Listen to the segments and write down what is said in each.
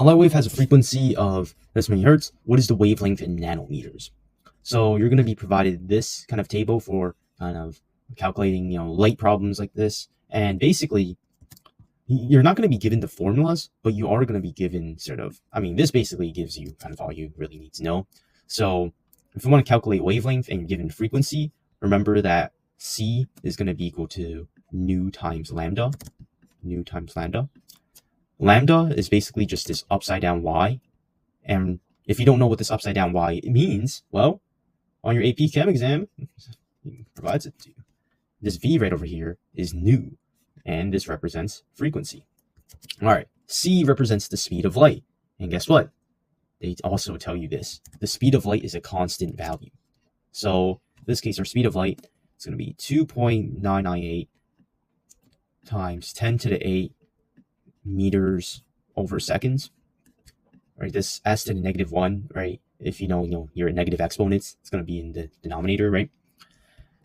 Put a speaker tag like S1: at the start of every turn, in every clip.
S1: A light wave has a frequency of this many hertz. What is the wavelength in nanometers? So you're going to be provided this kind of table for kind of calculating, light problems like this. And basically, you're not going to be given the formulas, but you are going to be given this basically gives you kind of all you really need to know. So if you want to calculate wavelength and you're given frequency, remember that C is going to be equal to nu times lambda. Lambda is basically just this upside down y. And if you don't know what this upside down y means, well, on your AP Chem exam, it provides it to you. This V right over here is nu, and this represents frequency. All right, C represents the speed of light. And guess what? They also tell you this. The speed of light is a constant value. So in this case, our speed of light is going to be 2.998 times 10 to the 8 meters over seconds. Right, this s to the negative 1, right? If you know your negative exponents, it's going to be in the denominator, right?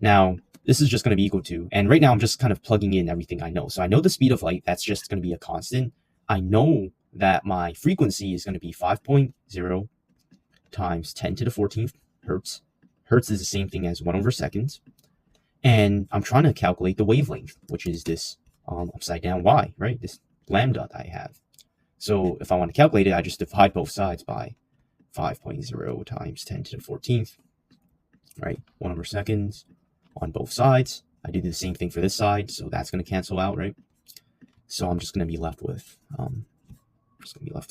S1: Now, this is just going to be equal to, and right now I'm just kind of plugging in everything I know. So I know the speed of light, that's just going to be a constant. I know that my frequency is going to be 5.0 times 10 to the 14th hertz. Hertz is the same thing as 1 over seconds. And I'm trying to calculate the wavelength, which is this upside down y, right? This lambda that I have. So if I want to calculate it, I just divide both sides by 5.0 times 10 to the 14th, right? 1 over seconds on both sides. I do the same thing for this side, so that's going to cancel out, right? So I'm just going to be left with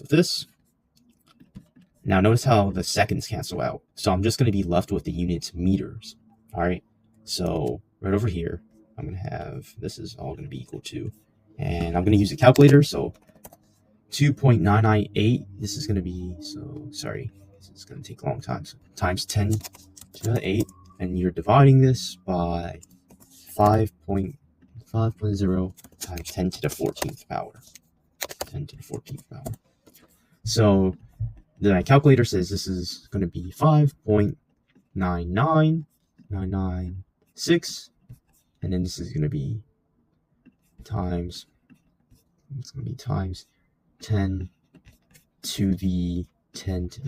S1: this. Now notice how the seconds cancel out. So I'm just going to be left with the units meters. All right. So right over here, I'm going to have, this is all going to be equal to, and I'm going to use a calculator. So 2.998, this is going to be, this is going to take a long time. So times 10 to the 8, and you're dividing this by 5.0 times 10 to the 14th power. 10 to the 14th power. So my calculator says this is going to be 5.99996, and then this is going to be times, it's going to be times 10 to the 10 to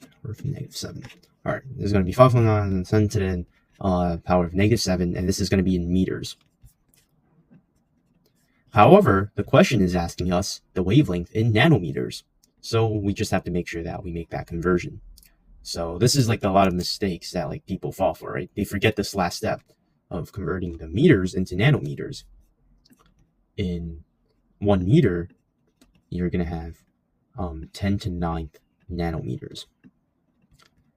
S1: power of negative 7. All right, this is going to be 5.9 10 to the power of negative 7, and this is going to be in meters. However, the question is asking us the wavelength in nanometers. So we just have to make sure that we make that conversion. So this is like a lot of mistakes that like people fall for, right? They forget this last step of converting the meters into nanometers. In 1 meter, you're going to have 10 to 9th nanometers.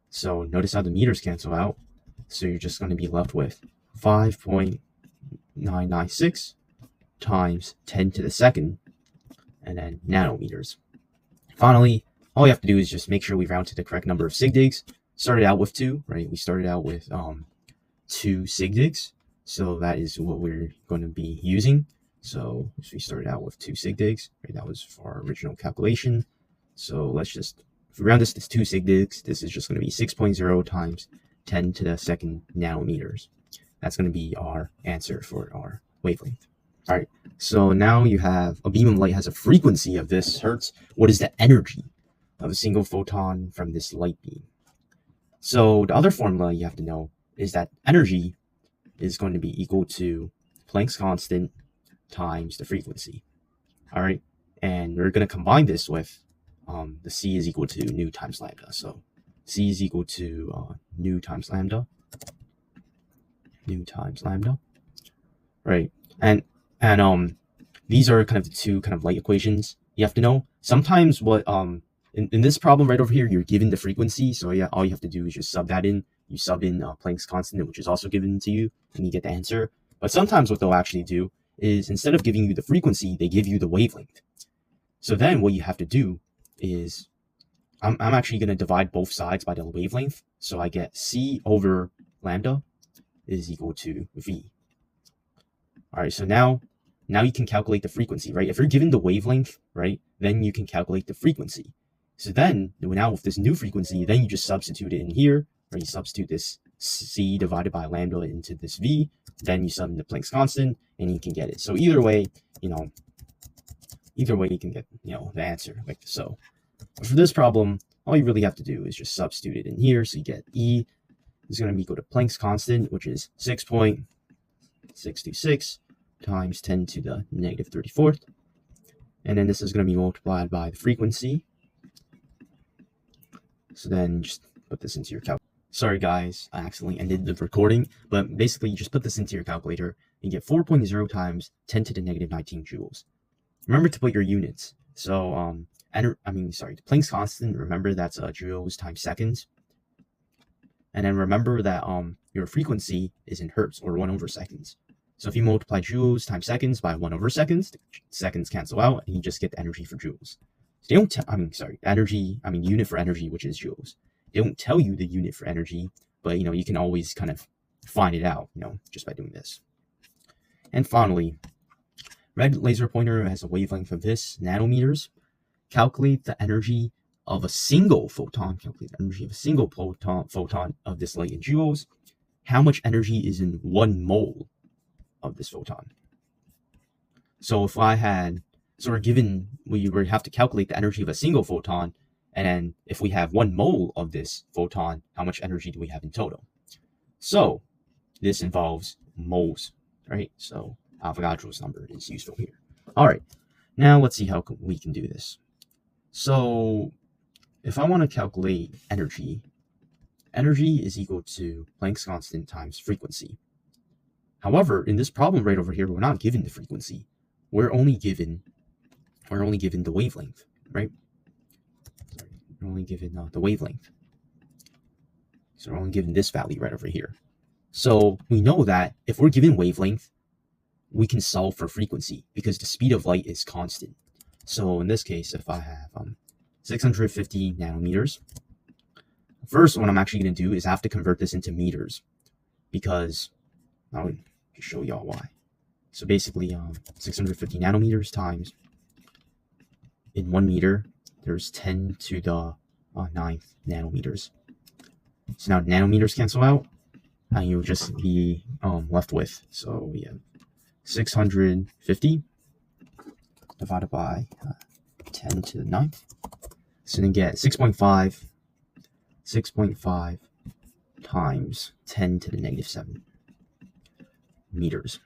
S1: So notice how the meters cancel out. So you're just going to be left with 5.996 times 10 to the second, and then nanometers. Finally, all you have to do is just make sure we round to the correct number of sigdigs. Started out with 2, right? We started out with 2 sigdigs, so that is what we're going to be using. So we started out with 2 sigdigs, right? That was for our original calculation. So let's just, if we round this to 2 sigdigs, this is just going to be 6.0 times 10 to the second nanometers. That's going to be our answer for our wavelength. All right, so now you have a beam of light has a frequency of this hertz. What is the energy of a single photon from this light beam? So the other formula you have to know is that energy is going to be equal to Planck's constant times the frequency. All right, and we're going to combine this with the C is equal to nu times lambda. So C is equal to nu times lambda. Right, and these are kind of the two kind of light equations you have to know. Sometimes what in this problem right over here, you're given the frequency, so yeah, all you have to do is just sub that in. You sub in Planck's constant, which is also given to you, and you get the answer. But sometimes what they'll actually do is, instead of giving you the frequency, they give you the wavelength. So then what you have to do is, I'm actually going to divide both sides by the wavelength, so I get C over lambda is equal to V. All right, so now you can calculate the frequency, right? If you're given the wavelength, right, then you can calculate the frequency. So then, now with this new frequency, then you just substitute it in here, right? You substitute this C divided by lambda into this V, then you sub in the Planck's constant, and you can get it. So either way, Either way, you can get, the answer like so. But for this problem, all you really have to do is just substitute it in here. So you get E is going to be equal to Planck's constant, which is 6.626 times 10 to the negative 34th. And then this is going to be multiplied by the frequency. So then just put this into your calculator. Sorry guys, I accidentally ended the recording, but basically you just put this into your calculator and you get 4.0 times 10 to the negative 19 joules. Remember to put your units. So Planck's constant, remember that's joules times seconds. And then remember that your frequency is in hertz, or 1 over seconds. So if you multiply joules times seconds by 1 over seconds, the seconds cancel out and you just get the energy for joules. So they don't unit for energy, which is joules. They don't tell you the unit for energy, but you can always kind of find it out, just by doing this. And finally, red laser pointer has a wavelength of this nanometers. Calculate the energy of a single photon. Calculate the energy of a single photon of this light in joules. How much energy is in 1 mole of this photon? So if I had, we would have to calculate the energy of a single photon. And then if we have 1 mole of this photon, how much energy do we have in total? So this involves moles, right? So Avogadro's number is useful here. All right, now let's see how we can do this. So if I want to calculate energy is equal to Planck's constant times frequency. However, in this problem right over here, we're not given the frequency. We're only given the wavelength, right? We're only given the wavelength. So we're only given this value right over here. So we know that if we're given wavelength, we can solve for frequency because the speed of light is constant. So in this case, if I have 650 nanometers, first what I'm actually going to do is I have to convert this into meters, because I'll show y'all why. So basically 650 nanometers times, in 1 meter, there's 10 to the 9th nanometers. So now nanometers cancel out, and you'll just be left with, so we have 650 divided by 10 to the 9th. So then get 6.5 times 10 to the negative 7 meters.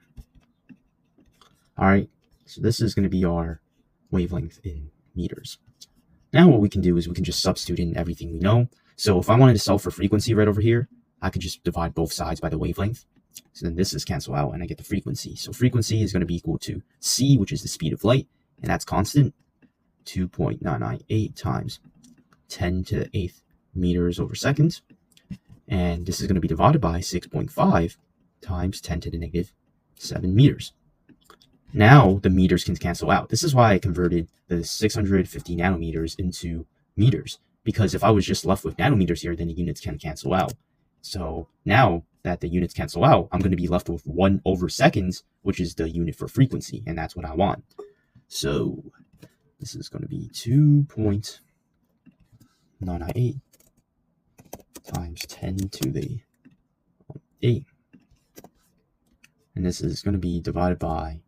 S1: All right, so this is going to be our wavelength in meters. Now what we can do is we can just substitute in everything we know. So if I wanted to solve for frequency right over here, I could just divide both sides by the wavelength. So then this is cancel out and I get the frequency. So frequency is going to be equal to c, which is the speed of light, and that's constant, 2.998 times 10 to the 8th meters over seconds. And this is going to be divided by 6.5 times 10 to the negative 7 meters. Now the meters can cancel out. This is why I converted the 650 nanometers into meters, because if I was just left with nanometers here, then the units can cancel out. So now that the units cancel out, I'm going to be left with 1 over seconds, which is the unit for frequency, and that's what I want. So this is going to be 2.998 times 10 to the 8. And this is going to be divided by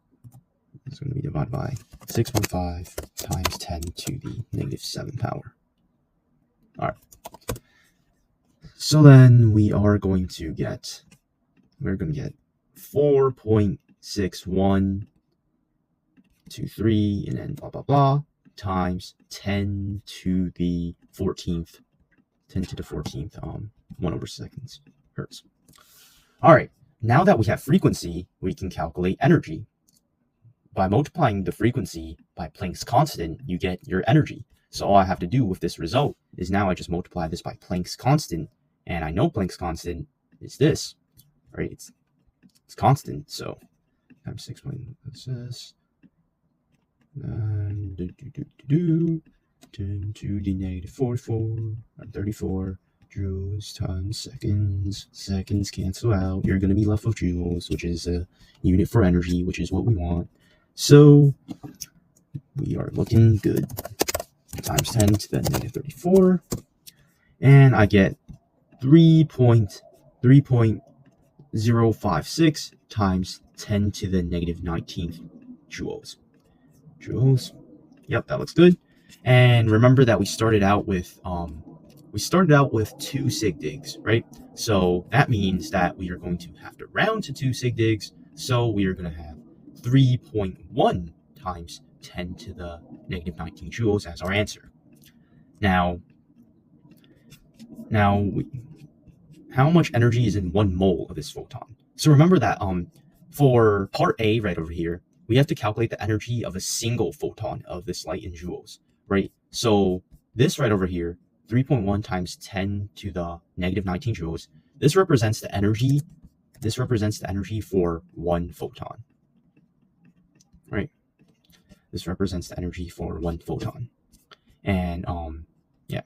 S1: 6.5 times 10 to the negative 7 power. All right. So then we're going to get 4.6123 and then blah blah blah times 10 to the 14th 1 over seconds hertz. All right, now that we have frequency, we can calculate energy. By multiplying the frequency by Planck's constant, you get your energy. So all I have to do with this result is now I just multiply this by Planck's constant, and I know Planck's constant is this, right? It's constant, so times 6. What's this? 10 to the negative 34 joules times seconds. Seconds cancel out. You're going to be left with joules, which is a unit for energy, which is what we want. So we are looking good. Times 10 to the negative 34. And I get 3.056 times 10 to the negative 19th joules. Yep, that looks good. And remember that we started out with 2 sig digs, right? So that means that we are going to have to round to 2 sig digs. So we are going to have 3.1 times 10 to the negative 19 joules as our answer. Now, how much energy is in 1 mole of this photon? So remember that for part A right over here, we have to calculate the energy of a single photon of this light in joules, right? So this right over here, 3.1 times 10 to the negative 19 joules, this represents the energy for 1 photon, right? This represents the energy for 1 photon. And yeah.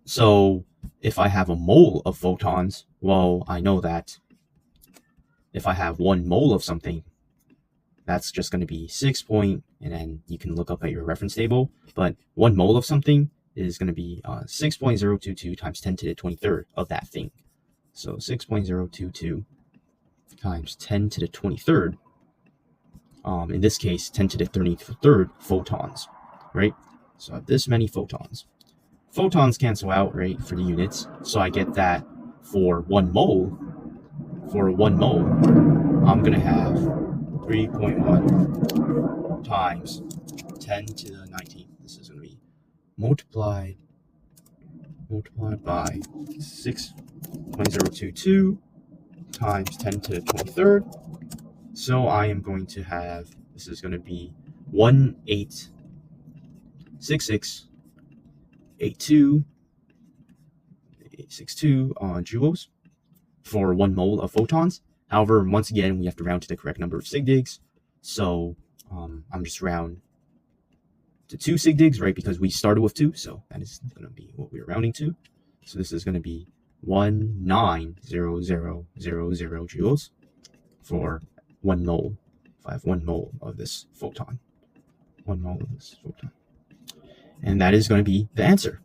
S1: So if I have a mole of photons, well, I know that if I have 1 mole of something, that's just going to be 6 point, and then you can look up at your reference table, but 1 mole of something is going to be 6.022 times 10 to the 23rd of that thing. So 6.022 times 10 to the 23rd, in this case, 10 to the 33rd photons, right? So I have this many photons. Photons cancel out, right, for the units. So I get that for 1 mole, I'm going to have 3.1 times 10 to the 19. This is going to be multiplied by 6.022 times 10 to the 23rd. So I am going to have, this is going to be 1866.82 joules for 1 mole of photons. However, once again, we have to round to the correct number of sig digs. So I'm just round to 2 sig digs, right? Because we started with 2, so that is going to be what we're rounding to. So this is going to be 190000 joules for 1 mole. If I have 1 mole of this photon, 1 mole of this photon, and that is going to be the answer.